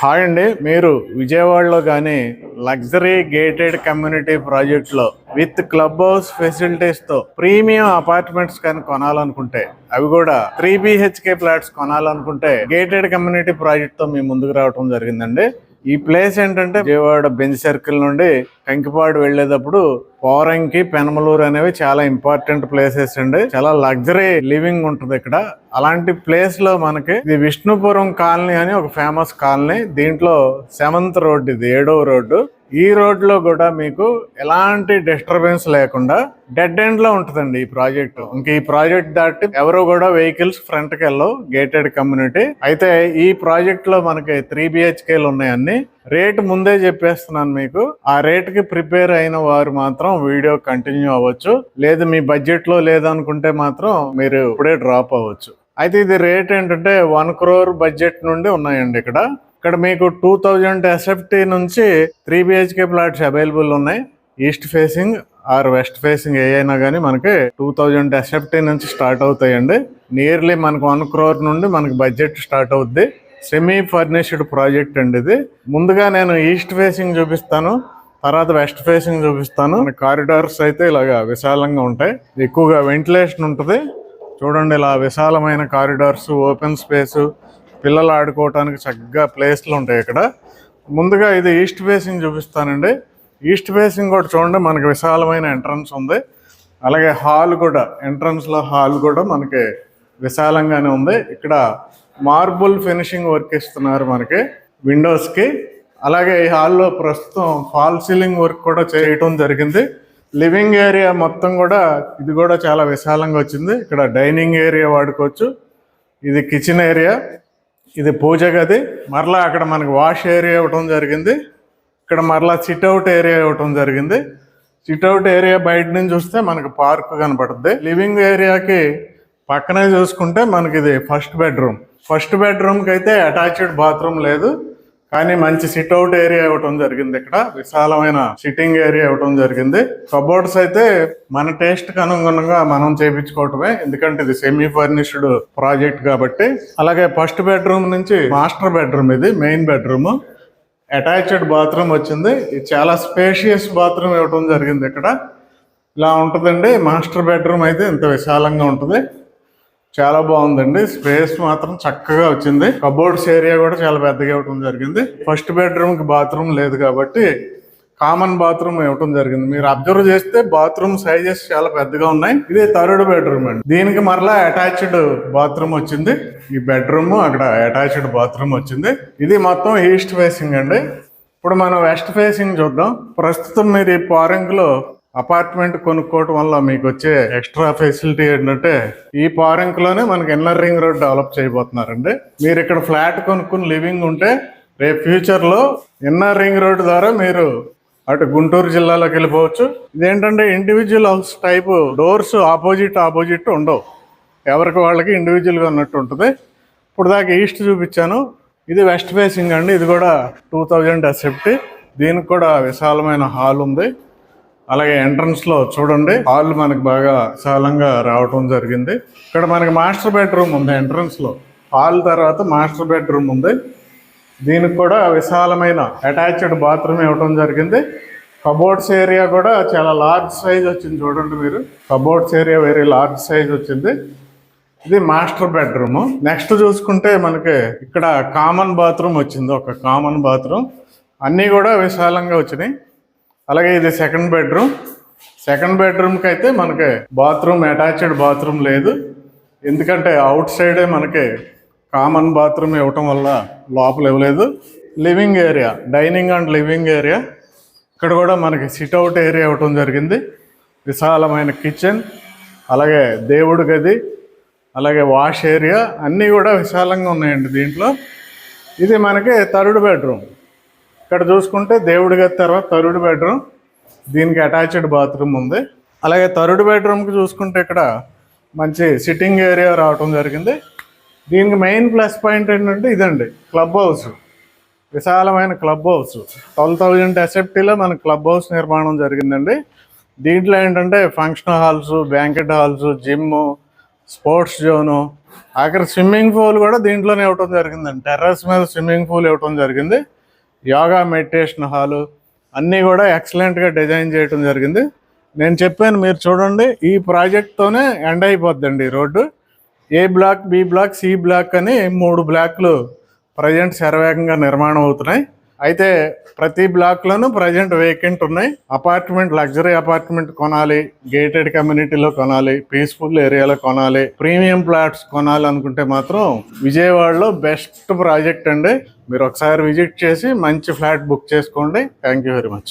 Hi అండి. మీరు విజయవాడలో కానీ లగ్జరీ గేటెడ్ కమ్యూనిటీ ప్రాజెక్ట్లో విత్ క్లబ్ హౌస్ ఫెసిలిటీస్తో ప్రీమియం అపార్ట్మెంట్స్ కానీ కొనాలనుకుంటే, అవి కూడా 3 BHK ఫ్లాట్స్ కొనాలనుకుంటే గేటెడ్ కమ్యూనిటీ ప్రాజెక్ట్తో మీ ముందుకు రావడం జరిగిందండి. ఈ ప్లేస్ ఏంటంటే విజయవాడ బెంజ్ సర్కిల్ నుండి కంకిపాడు వెళ్లేటప్పుడు పోరంకి, పెనమలూరు అనేవి చాలా ఇంపార్టెంట్ ప్లేసెస్ అండి. చాలా లగ్జరీ లివింగ్ ఉంటుంది ఇక్కడ. అలాంటి ప్లేస్ లో మనకి ఇది విష్ణుపురం కాలనీ అని ఒక ఫేమస్ కాలనీ. దీంట్లో 7th రోడ్, ఇది 7వ రోడ్డు. ఈ రోడ్ లో కూడా మీకు ఎలాంటి డిస్టర్బెన్స్ లేకుండా డెడ్ ఎండ్ లో ఉంటుందండి ఈ ప్రాజెక్ట్. ఇంక ఈ ప్రాజెక్ట్ దాటి ఎవరు కూడా వెహికల్స్ ఫ్రంట్ కి వెళ్ళవు. గేటెడ్ కమ్యూనిటీ అయితే ఈ ప్రాజెక్ట్ లో మనకి 3 BHKలు ఉన్నాయన్ని. రేట్ ముందే చెప్పేస్తున్నాను మీకు. ఆ రేట్ కి ప్రిపేర్ అయిన వారు మాత్రం వీడియో కంటిన్యూ అవ్వచ్చు. లేదు మీ బడ్జెట్ లో లేదనుకుంటే మాత్రం మీరు ఇప్పుడే డ్రాప్ అవ్వచ్చు. అయితే ఇది రేట్ ఏంటంటే 1 crore బడ్జెట్ నుండి ఉన్నాయండి ఇక్కడ. ఇక్కడ మీకు 2000 SFT నుంచి 3 BHK ఫ్లాట్స్ అవైలబుల్ ఉన్నాయి. East facing or west facing ఏ అయినా కానీ మనకి 2000 SFT నుంచి స్టార్ట్ అవుతాయండి. నియర్లీ మనకు 1 crore నుండి మనకి బడ్జెట్ స్టార్ట్ అవుద్ది. సెమీ ఫర్నిష్డ్ ప్రాజెక్ట్ అండి ఇది. ముందుగా నేను ఈస్ట్ ఫేసింగ్ చూపిస్తాను, తర్వాత వెస్ట్ ఫేసింగ్ చూపిస్తాను. కారిడార్స్ అయితే ఇలాగా విశాలంగా ఉంటాయి, ఎక్కువగా వెంటిలేషన్ ఉంటుంది. చూడండి, ఇలా విశాలమైన కారిడార్స్, ఓపెన్ స్పేస్, పిల్లలు ఆడుకోవటానికి చక్కగా ప్లేస్లు ఉంటాయి ఇక్కడ. ముందుగా ఇది ఈస్ట్ ఫేసింగ్ చూపిస్తానండి. ఈస్ట్ ఫేసింగ్ కూడా చూడండి, మనకి విశాలమైన ఎంట్రన్స్ ఉంది. అలాగే హాల్ కూడా, ఎంట్రన్స్లో హాల్ కూడా మనకి విశాలంగానే ఉంది. ఇక్కడ మార్బుల్ ఫినిషింగ్ వర్క్ ఇస్తున్నారు మనకి విండోస్కి. అలాగే ఈ హాల్లో ప్రస్తుతం ఫాల్ సీలింగ్ వర్క్ కూడా చేయటం జరిగింది. లివింగ్ ఏరియా మొత్తం కూడా ఇది కూడా చాలా విశాలంగా వచ్చింది. ఇక్కడ డైనింగ్ ఏరియా వాడుకోవచ్చు. ఇది కిచెన్ ఏరియా, ఇది పూజ గది. మరలా అక్కడ మనకి వాష్ ఏరియా ఇవ్వటం జరిగింది. ఇక్కడ మరలా సిట్అవుట్ ఏరియా ఇవ్వటం జరిగింది. సిట్అవుట్ ఏరియా బయట నుంచి చూస్తే మనకి పార్క్ కనపడుతుంది. లివింగ్ ఏరియాకి పక్కనే చూసుకుంటే మనకి ఇది ఫస్ట్ బెడ్రూమ్. ఫస్ట్ బెడ్రూమ్కి అయితే అటాచ్డ్ బాత్రూమ్ లేదు, కానీ మంచి సిట్అవుట్ ఏరియా ఇవ్వటం జరిగింది. ఇక్కడ విశాలమైన సిట్టింగ్ ఏరియా ఇవ్వటం జరిగింది. కబోర్డ్స్ అయితే మన టేస్ట్ కి అనుగుణంగా మనం చేయించుకోవటమే, ఎందుకంటే ఇది సెమీ ఫర్నిష్డ్ ప్రాజెక్ట్ కాబట్టి. అలాగే ఫస్ట్ బెడ్రూమ్ నుంచి మాస్టర్ బెడ్రూమ్, ఇది మెయిన్ బెడ్రూమ్. అటాచ్డ్ బాత్రూమ్ వచ్చింది. ఇది చాలా స్పేషియస్ బాత్రూమ్ ఇవ్వటం జరిగింది. ఇక్కడ ఇలా ఉంటుందండి. మాస్టర్ బెడ్రూమ్ అయితే ఇంత విశాలంగా ఉంటుంది, చాలా బాగుందండి. స్పేస్ మాత్రం చక్కగా వచ్చింది. కబోర్డ్స్ ఏరియా కూడా చాలా పెద్దగా ఇవ్వడం జరిగింది. ఫస్ట్ బెడ్రూమ్ కి బాత్రూమ్ లేదు కాబట్టి కామన్ బాత్రూమ్ ఇవ్వడం జరిగింది. మీరు అబ్జర్వ్ చేస్తే బాత్రూమ్ సైజెస్ చాలా పెద్దగా ఉన్నాయి. ఇది థర్డ్ బెడ్రూమ్ అండి. దీనికి మరలా అటాచ్డ్ బాత్రూమ్ వచ్చింది. ఈ బెడ్రూమ్ అక్కడ అటాచ్డ్ బాత్రూమ్ వచ్చింది. ఇది మొత్తం ఈస్ట్ ఫేసింగ్ అండి. ఇప్పుడు మనం వెస్ట్ ఫేసింగ్ చూద్దాం. ప్రస్తుతం మీరు ఈ పారంకులో అపార్ట్మెంట్ కొనుక్కోవటం వల్ల మీకు వచ్చే ఎక్స్ట్రా ఫెసిలిటీ ఏంటంటే, ఈ పార్క్ లోనే మనకి ఇన్నర్ రింగ్ రోడ్ డెవలప్ చేయబోతున్నారండి. మీరు ఇక్కడ ఫ్లాట్ కొనుక్కుని లివింగ్ ఉంటే రేపు ఫ్యూచర్ లో ఇన్నర్ రింగ్ రోడ్ ద్వారా మీరు అటు గుంటూరు జిల్లాలోకి వెళ్ళిపోవచ్చు. ఇదేంటంటే individual house type, doors opposite ఉండవు, ఎవరికి వాళ్ళకి ఇండివిజువల్ గా ఉన్నట్టు ఉంటుంది. ఇప్పుడు దాకా ఈస్ట్ చూపించాను. ఇది వెస్ట్ ఫేసింగ్ అండి. ఇది కూడా 2000 SFT. దీనికి కూడా విశాలమైన హాల్ ఉంది. అలాగే ఎంట్రన్స్ లో చూడండి, హాల్ మనకి బాగా విశాలంగా రావటం జరిగింది. ఇక్కడ మనకి మాస్టర్ బెడ్రూమ్ ఉంది. ఎంట్రన్స్ లో హాల్ తర్వాత మాస్టర్ బెడ్రూమ్ ఉంది. దీనికి కూడా విశాలమైన అటాచ్డ్ బాత్రూమ్ ఇవ్వటం జరిగింది. కబోర్డ్స్ ఏరియా కూడా చాలా లార్జ్ సైజ్ వచ్చింది. చూడండి మీరు, cupboards area very large size వచ్చింది. ఇది మాస్టర్ బెడ్రూమ్. నెక్స్ట్ చూసుకుంటే మనకి ఇక్కడ కామన్ బాత్రూమ్ వచ్చింది, ఒక కామన్ బాత్రూమ్. అన్నీ కూడా విశాలంగా వచ్చినాయి. అలాగే ఇది సెకండ్ బెడ్రూమ్. సెకండ్ బెడ్రూమ్కి అయితే మనకి బాత్రూమ్, అటాచ్డ్ బాత్రూమ్ లేదు, ఎందుకంటే అవుట్ సైడే మనకి కామన్ బాత్రూమ్ ఇవ్వటం వల్ల లోపల ఇవ్వలేదు. Living area, dining and living area. ఇక్కడ కూడా మనకి సిట్అవుట్ ఏరియా ఇవ్వటం జరిగింది. విశాలమైన కిచెన్, అలాగే దేవుడి గది, అలాగే వాష్ ఏరియా, అన్నీ కూడా విశాలంగా ఉన్నాయండి దీంట్లో. ఇది మనకి థర్డ్ బెడ్రూమ్. ఇక్కడ చూసుకుంటే దేవుడి గది తర్వాత థర్డ్ బెడ్రూమ్. దీనికి అటాచ్డ్ బాత్రూమ్ ఉంది. అలాగే థర్డ్ బెడ్రూమ్కి చూసుకుంటే ఇక్కడ మంచి సిట్టింగ్ ఏరియా రావటం జరిగింది. దీనికి మెయిన్ ప్లస్ పాయింట్ ఏంటంటే ఇదండి, క్లబ్ హౌస్. విశాలమైన క్లబ్ హౌస్. 12,000 SFTలో మన క్లబ్ హౌస్ నిర్మాణం జరిగిందండి. దీంట్లో ఏంటంటే function halls, banquet halls, gym, sports zone, ఆఖరి స్విమ్మింగ్ పూల్ కూడా దీంట్లోనే ఇవ్వటం జరిగిందండి. టెర్రస్ మీద స్విమ్మింగ్ పూల్ ఇవ్వటం జరిగింది. యోగా మెడిటేషన్ హాలు అన్నీ కూడా ఎక్సలెంట్గా డిజైన్ చేయటం జరిగింది. నేను చెప్పాను, మీరు చూడండి, ఈ ప్రాజెక్ట్తోనే ఎండ్ అయిపోద్దండి road. A block, B block, C block అని 3 బ్లాక్లు ప్రజెంట్ శరవేగంగా నిర్మాణం అవుతున్నాయి. అయితే ప్రతి బ్లాక్లోనూ ప్రజెంట్ వేకెంట్ ఉన్నాయి. అపార్ట్మెంట్, లగ్జరీ అపార్ట్మెంట్ కొనాలి, గేటెడ్ కమ్యూనిటీలో కొనాలి, పీస్ఫుల్ ఏరియాలో కొనాలి, ప్రీమియం ప్లాట్స్ కొనాలి అనుకుంటే మాత్రం విజయవాడలో బెస్ట్ ప్రాజెక్ట్ అండి. మీరు ఒకసారి విజిట్ చేసి మంచి ఫ్లాట్ బుక్ చేసుకోండి. Thank you very much.